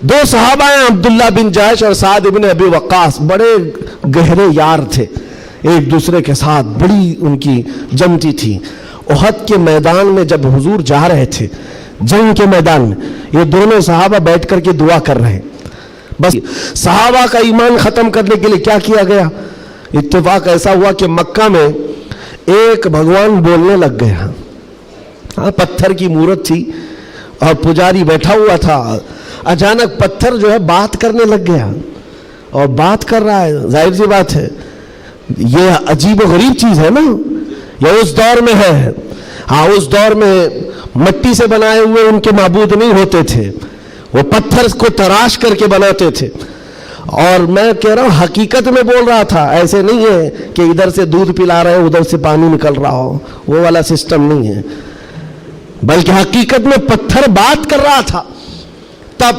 دو صحابہ ہیں عبداللہ بن جاش اور سعد بن ابی وقاص، بڑے گہرے یار تھے، ایک دوسرے کے ساتھ بڑی ان کی جمتی تھی۔ احد کے میدان میں جب حضور جا رہے تھے، جنگ کے میدان میں، یہ دونوں صحابہ بیٹھ کر کے دعا کر رہے ہیں۔ بس صحابہ کا ایمان ختم کرنے کے لیے کیا کیا گیا؟ اتفاق ایسا ہوا کہ مکہ میں ایک بھگوان بولنے لگ گیا۔ پتھر کی مورت تھی اور پجاری بیٹھا ہوا تھا، اچانک پتھر جو ہے بات کرنے لگ گیا، اور بات کر رہا ہے، ظاہر سی بات ہے یہ عجیب و غریب چیز ہے نا، یہ اس دور میں ہے۔ ہاں، اس دور میں مٹی سے بنائے ہوئے ان کے معبود نہیں ہوتے تھے، وہ پتھر کو تراش کر کے بناتے تھے۔ اور میں کہہ رہا ہوں حقیقت میں بول رہا تھا، ایسے نہیں ہے کہ ادھر سے دودھ پلا رہے ادھر سے پانی نکل رہا ہو، وہ والا سسٹم نہیں ہے، بلکہ حقیقت میں پتھر بات کر رہا تھا تب۔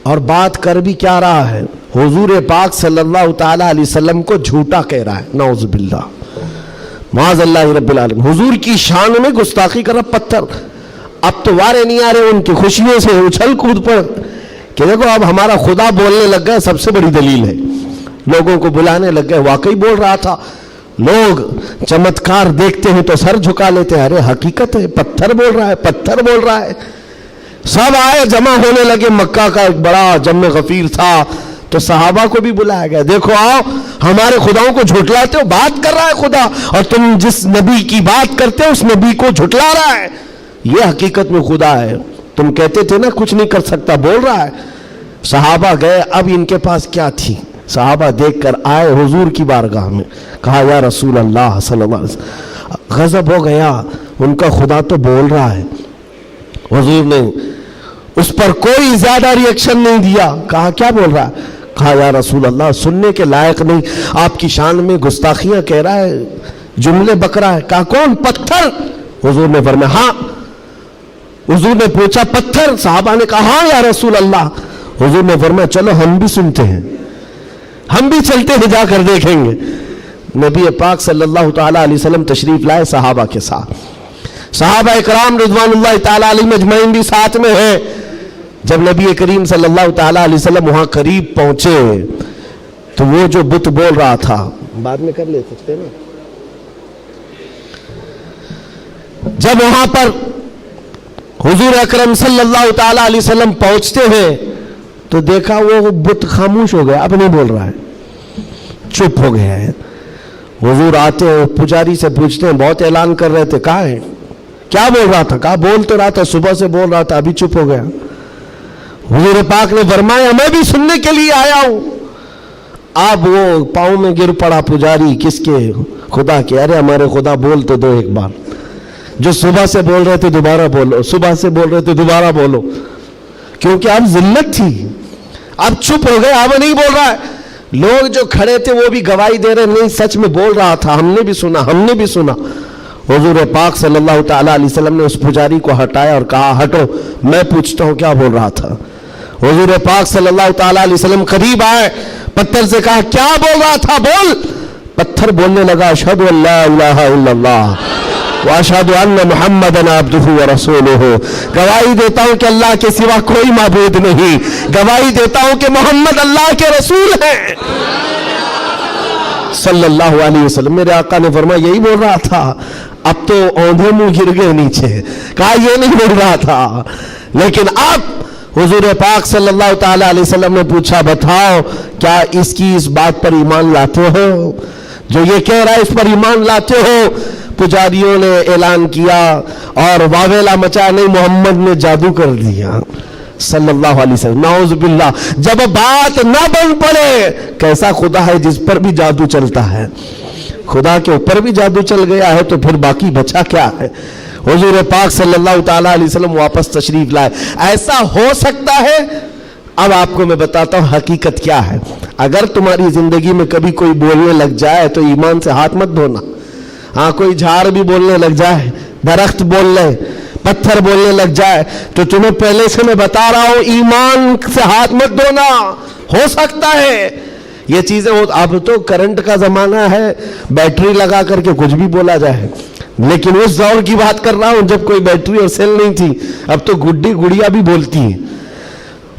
اور بات کر بھی کیا رہا ہے؟ حضور پاک صلی اللہ تعالی علیہ وسلم کو جھوٹا کہہ رہا ہے، نعوذ باللہ، معاذ اللہ رب العالمین، حضور کی شان میں گستاخی کر رہا پتھر۔ اب تو وارے نہیں آ رہے ان کی خوشیوں سے اچھل کود پر کہ دیکھو اب ہمارا خدا بولنے لگ گیا، سب سے بڑی دلیل ہے، لوگوں کو بلانے لگ گئے، واقعی بول رہا تھا۔ لوگ چمتکار دیکھتے ہیں تو سر جھکا لیتے ہیں، ارے حقیقت ہے، پتھر بول رہا ہے، پتھر بول رہا ہے۔ سب آئے، جمع ہونے لگے، مکہ کا ایک بڑا جم غفیر تھا، تو صحابہ کو بھی بلایا گیا، دیکھو آؤ، ہمارے خداؤں کو جھٹلاتے ہو، بات کر رہا ہے خدا، اور تم جس نبی کی بات کرتے ہو اس نبی کو جھٹلا رہا ہے، یہ حقیقت میں خدا ہے، تم کہتے تھے نا کچھ نہیں کر سکتا، بول رہا ہے۔ صحابہ گئے، اب ان کے پاس کیا تھی؟ صحابہ دیکھ کر آئے حضور کی بارگاہ میں، کہا یا رسول اللہ صلی اللہ علیہ وسلم، غضب ہو گیا، ان کا خدا تو بول رہا ہے۔ حضور نے اس پر کوئی زیادہ ریئیکشن نہیں دیا، کہا کیا بول رہا ہے؟ کہا یا رسول اللہ سننے کے لائق نہیں، آپ کی شان میں گستاخیاں کہہ رہا ہے، جملے بک رہا ہے۔ کہا کون؟ پتھر؟ حضور نے فرمایا ہاں۔ حضور نے پوچھا پتھر؟ صحابہ نے کہا ہاں یا رسول اللہ۔ حضور نے فرمایا چلو ہم بھی سنتے ہیں، ہم بھی چلتے ہیں، جا کر دیکھیں گے۔ نبی پاک صلی اللہ تعالی علیہ وسلم تشریف لائے صحابہ کے ساتھ، صحابہ اکرام رضوان اللہ تعالی علیہم اجمعین بھی ساتھ میں ہیں۔ جب نبی کریم صلی اللہ تعالی علیہ وسلم وہاں قریب پہنچے تو وہ جو بت بول رہا تھا، بعد میں کر لے سکتے نا، جب وہاں پر حضور اکرم صلی اللہ تعالی علیہ وسلم پہنچتے ہیں تو دیکھا وہ بت خاموش ہو گیا، اب نہیں بول رہا ہے، چپ ہو گیا ہے۔ حضور آتے ہیں، پجاری سے پوچھتے ہیں، بہت اعلان کر رہے تھے، کہاں ہے؟ کیا بول رہا تھا؟ کہا بول تو رہا تھا، صبح سے بول رہا تھا، ابھی چپ ہو گیا۔ حضور پاک نے فرمایا میں بھی سننے کے لیے آیا ہوں۔ اب وہ پاؤں میں گر پڑا پجاری، کس کے؟ خدا کے۔ ارے ہمارے خدا بول تو دو ایک بار، جو صبح سے بول رہے تھے دوبارہ بولو، صبح سے بول رہے تھے دوبارہ بولو، کیونکہ اب ذلت تھی، اب چپ ہو گئے، اب نہیں بول رہا ہے۔ لوگ جو کھڑے تھے وہ بھی گواہی دے رہے، نہیں سچ میں بول رہا تھا، ہم نے بھی سنا، ہم نے بھی سنا۔ حضور پاک صلی اللہ تعالی علیہ وسلم نے اس پجاری کو ہٹایا اور کہا ہٹو، میں پوچھتا ہوں کیا بول رہا تھا۔ حضور پاک صلی اللہ تعالی علیہ وسلم قریب آئے، پتھر سے کہا کیا بول رہا تھا، بول۔ پتھر بولنے لگا اشہد ان لا الہ الا اللہ واشہد ان محمدًا عبدہ ورسولہ، گواہی دیتا ہوں کہ اللہ کے سوا کوئی معبود نہیں، گواہی دیتا ہوں کہ محمد اللہ کے رسول ہیں صلی اللہ علیہ وسلم۔ میرے آقا نے فرمایا یہی بول رہا تھا۔ اب تو اوندھے منہ گر گئے نیچے، کہا یہ نہیں بول رہا تھا۔ لیکن اب حضور پاک صلی اللہ تعالی علیہ وسلم نے پوچھا بتاؤ کیا اس بات پر ایمان لاتے ہو؟ جو یہ کہہ رہا ہے اس پر ایمان لاتے ہو؟ پجاریوں نے اعلان کیا اور واویلا مچا، نہیں محمد نے جادو کر دیا صلی اللہ علیہ وسلم، نعوذ باللہ۔ جب بات نہ بن پڑے، کیسا خدا ہے جس پر بھی جادو چلتا ہے؟ خدا کے اوپر بھی جادو چل گیا ہے تو پھر باقی بچا کیا ہے؟ حضور پاک صلی اللہ تعالی علیہ وسلم واپس تشریف لائے۔ ایسا ہو سکتا ہے؟ اب آپ کو میں بتاتا ہوں حقیقت کیا ہے۔ اگر تمہاری زندگی میں کبھی کوئی بولنے لگ جائے تو ایمان سے ہاتھ مت دھونا۔ ہاں، کوئی جھاڑ بھی بولنے لگ جائے، درخت بول لے، پتھر بولنے لگ جائے، تو تمہیں پہلے سے میں بتا رہا ہوں ایمان سے ہاتھ مت دھونا، ہو سکتا ہے یہ چیزیں ہو۔ اب تو کرنٹ کا زمانہ ہے، بیٹری لگا کر کے کچھ بھی بولا جائے، لیکن اس دور کی بات کر رہا ہوں جب کوئی بیٹری اور سیل نہیں تھی، اب تو گڈی گڑیا بھی بولتی ہیں۔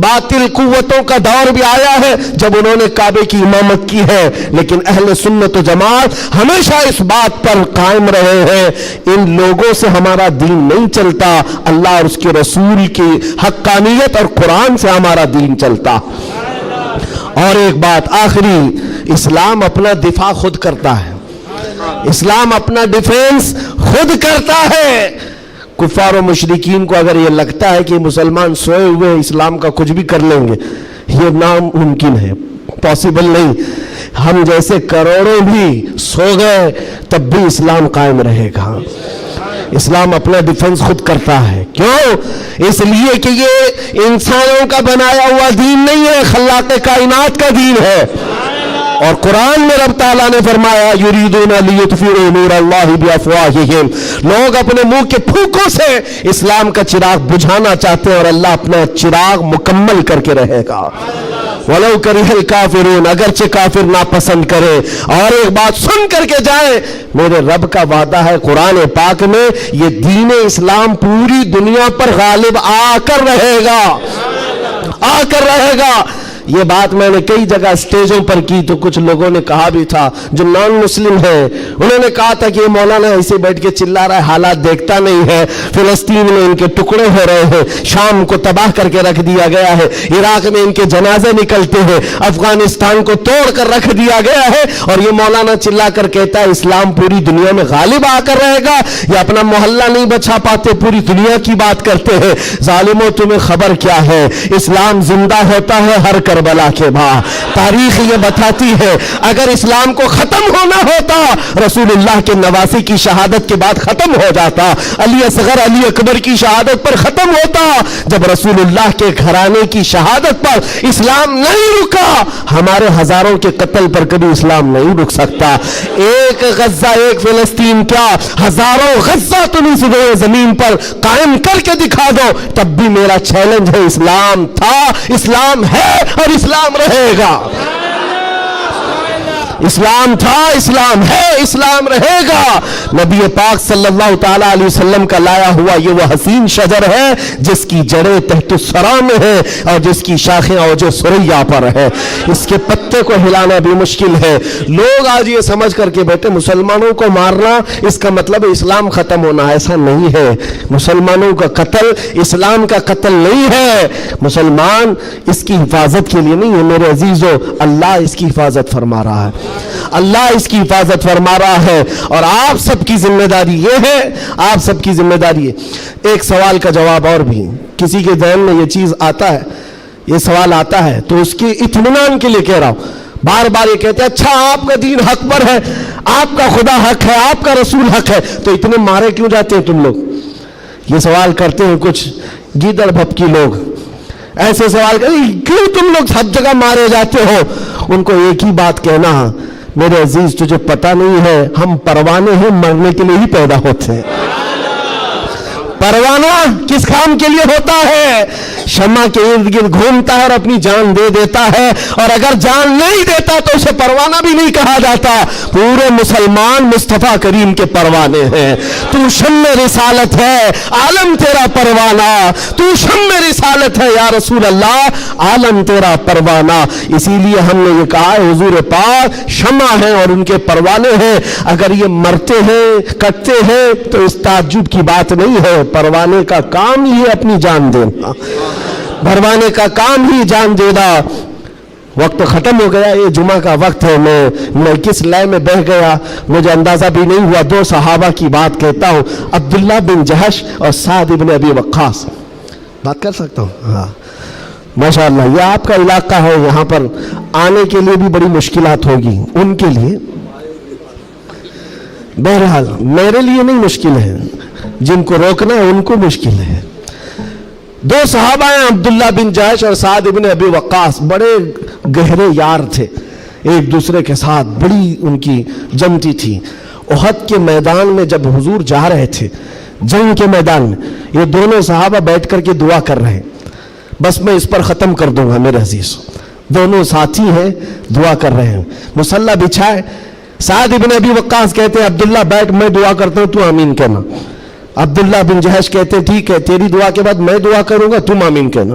باطل قوتوں کا دور بھی آیا ہے جب انہوں نے کعبے کی امامت کی ہے, لیکن اہل سنت و جماعت ہمیشہ اس بات پر قائم رہے ہیں, ان لوگوں سے ہمارا دین نہیں چلتا, اللہ اور اس کے رسول کی حقانیت اور قرآن سے ہمارا دین چلتا. اور ایک بات آخری, اسلام اپنا دفاع خود کرتا ہے, اسلام اپنا ڈیفینس خود کرتا ہے. کفار و مشرکین کو اگر یہ لگتا ہے کہ مسلمان سوئے ہوئے اسلام کا کچھ بھی کر لیں گے, یہ ناممکن ہے, پاسبل نہیں. ہم جیسے کروڑوں بھی سو گئے تب بھی اسلام قائم رہے گا. اسلام اپنا ڈیفنس خود کرتا ہے. کیوں؟ اس لیے کہ یہ انسانوں کا بنایا ہوا دین نہیں ہے, خلاق کائنات کا دین ہے. اور قرآن میں رب تعالیٰ نے فرمایا یریدون لیطفئوا نور اللہ بافواہہم, لوگ اپنے منہ کے پھونکوں سے اسلام کا چراغ بجھانا چاہتے ہیں اور اللہ اپنا چراغ مکمل کر کے رہے گا. ولو کرہ الکافرون, اگرچہ کافر ناپسند کرے. اور ایک بات سن کر کے جائے, میرے رب کا وعدہ ہے قرآن پاک میں, یہ دین اسلام پوری دنیا پر غالب آ کر رہے گا, آ کر رہے گا. یہ بات میں نے کئی جگہ سٹیجوں پر کی تو کچھ لوگوں نے کہا بھی تھا جو نان مسلم ہیں, انہوں نے کہا تھا کہ یہ مولانا ایسے بیٹھ کے چلا رہا ہے, حالات دیکھتا نہیں ہے, فلسطین میں ان کے ٹکڑے ہو رہے ہیں, شام کو تباہ کر کے رکھ دیا گیا ہے, عراق میں ان کے جنازے نکلتے ہیں, افغانستان کو توڑ کر رکھ دیا گیا ہے, اور یہ مولانا چلا کر کہتا ہے اسلام پوری دنیا میں غالب آ کر رہے گا. یہ اپنا محلہ نہیں بچا پاتے, پوری دنیا کی بات کرتے ہیں. ظالموں تمہیں خبر کیا ہے, اسلام زندہ ہوتا ہے ہر کربلا کے بعد. تاریخ یہ بتاتی ہے اگر اسلام کو ختم ہونا ہوتا رسول اللہ کے نواسی کی شہادت کے بعد ختم ہو جاتا, علی اصغر علی اکبر کی شہادت پر ختم ہوتا. جب رسول اللہ کے گھرانے کی شہادت پر اسلام نہیں رکا, ہمارے ہزاروں کے قتل پر کبھی اسلام نہیں رک سکتا. ایک غزہ ایک فلسطین کیا, ہزاروں غزہ تم اس زمین پر قائم کر کے دکھا دو, تب بھی میرا چیلنج ہے, اسلام تھا, اسلام ہے اور اسلام رہے گا. اسلام تھا, اسلام ہے, اسلام رہے گا. نبی پاک صلی اللہ تعالیٰ علیہ وسلم کا لایا ہوا یہ وہ حسین شجر ہے جس کی جڑیں تحت الثری میں ہے اور جس کی شاخیں اوج ثریا پر ہے. اس کے پتے کو ہلانا بھی مشکل ہے. لوگ آج یہ سمجھ کر کے بیٹھے مسلمانوں کو مارنا اس کا مطلب اسلام ختم ہونا, ایسا نہیں ہے. مسلمانوں کا قتل اسلام کا قتل نہیں ہے. مسلمان اس کی حفاظت کے لیے نہیں ہے میرے عزیزو, اللہ اس کی حفاظت فرما رہا ہے, اللہ اس کی حفاظت فرما رہا ہے. اور آپ سب کی ذمہ داری یہ ہے, آپ سب کی ذمہ داری ہے. ایک سوال کا جواب اور بھی, کسی کے ذہن میں یہ چیز آتا ہے, یہ سوال آتا ہے تو اس کے اطمینان کے لیے کہہ رہا ہوں, بار بار یہ کہتے ہیں اچھا آپ کا دین حق پر ہے, آپ کا خدا حق ہے, آپ کا رسول حق ہے, تو اتنے مارے کیوں جاتے ہیں تم لوگ؟ یہ سوال کرتے ہیں کچھ گیدڑ بھپکی لوگ, ایسے سوال کرتے ہیں کیوں تم لوگ سب جگہ مارے جاتے ہو. ان کو ایک ہی بات کہنا, میرے عزیز تجھے پتہ نہیں ہے ہم پروانے ہیں, مرنے کے لیے ہی پیدا ہوتے ہیں. پروانہ کس کام کے لیے ہوتا ہے؟ شمع کے ارد گرد گھومتا ہے اور اپنی جان دے دیتا ہے, اور اگر جان نہیں دیتا تو اسے پروانہ بھی نہیں کہا جاتا. پورے مسلمان مصطفیٰ کریم کے پروانے ہیں. تو شمع رسالت ہے, عالم تیرا پروانہ, تو شمع رسالت ہے یا رسول اللہ, عالم تیرا پروانہ. اسی لیے ہم نے یہ کہا ہے حضور پاک شمع ہیں اور ان کے پروانے ہیں. اگر یہ مرتے ہیں کٹتے ہیں تو اس تعجب کی بات نہیں ہے, پروانے کا کام ہی ہے اپنی جان دینا, پروانے کا کام ہی جان دینا. وقت ختم ہو گیا, یہ جمعہ کا وقت ہے, میں کس لئے میں بہ گیا مجھے اندازہ بھی نہیں ہوا. دو صحابہ کی بات کہتا ہوں, عبداللہ بن جہش اور سعد بن ابی وقاص. بات کر سکتا ہوں؟ ہاں ماشاءاللہ, یہ آپ کا علاقہ ہے, یہاں پر آنے کے لیے بھی بڑی مشکلات ہوگی ان کے لیے. بہرحال میرے لیے نہیں مشکل ہے, جن کو روکنا ہے ان کو مشکل ہے. دو صحابہ ہیں, عبداللہ بن جہش اور سعد بن ابی وقاص, بڑے گہرے یار تھے, ایک دوسرے کے ساتھ بڑی ان کی جمتی تھی. احد کے میدان میں جب حضور جا رہے تھے, جنگ کے میدان میں, یہ دونوں صحابہ بیٹھ کر کے دعا کر رہے ہیں. بس میں اس پر ختم کر دوں گا میرے عزیز. دونوں ساتھی ہیں, دعا کر رہے ہیں, مصلی بچھائے. سعد بن ابی وقاص کہتے ہیں عبداللہ بیٹھ, میں دعا کرتا ہوں, تو آمین کہنا. عبداللہ بن جہش کہتے ہیں ٹھیک ہے, تیری دعا کے بعد میں دعا کروں گا, تم آمین کہنا.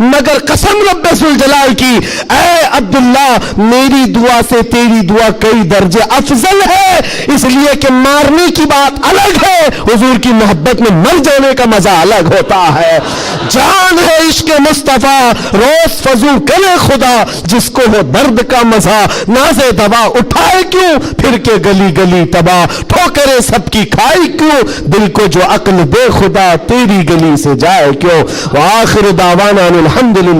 مگر قسم رب ذوالجلال کی، اے عبداللہ میری دعا سے تیری دعا کئی درجے افضل ہے، اس لیے کہ مارنے کی بات الگ ہے، حضور کی محبت میں مر جانے کا مزہ الگ ہوتا ہے۔ جان ہے عشق مصطفیٰ روز فضو کرے خدا، جس کو ہو درد کا مزہ نازے دوا اٹھائے کیوں، پھر کے گلی گلی تباہ ٹھوکرے سب کی کھائی کیوں، دل کو جو عقل دے خدا تیری گلی سے جائے کیوں۔ وآخر دعوانا الحمدللہ۔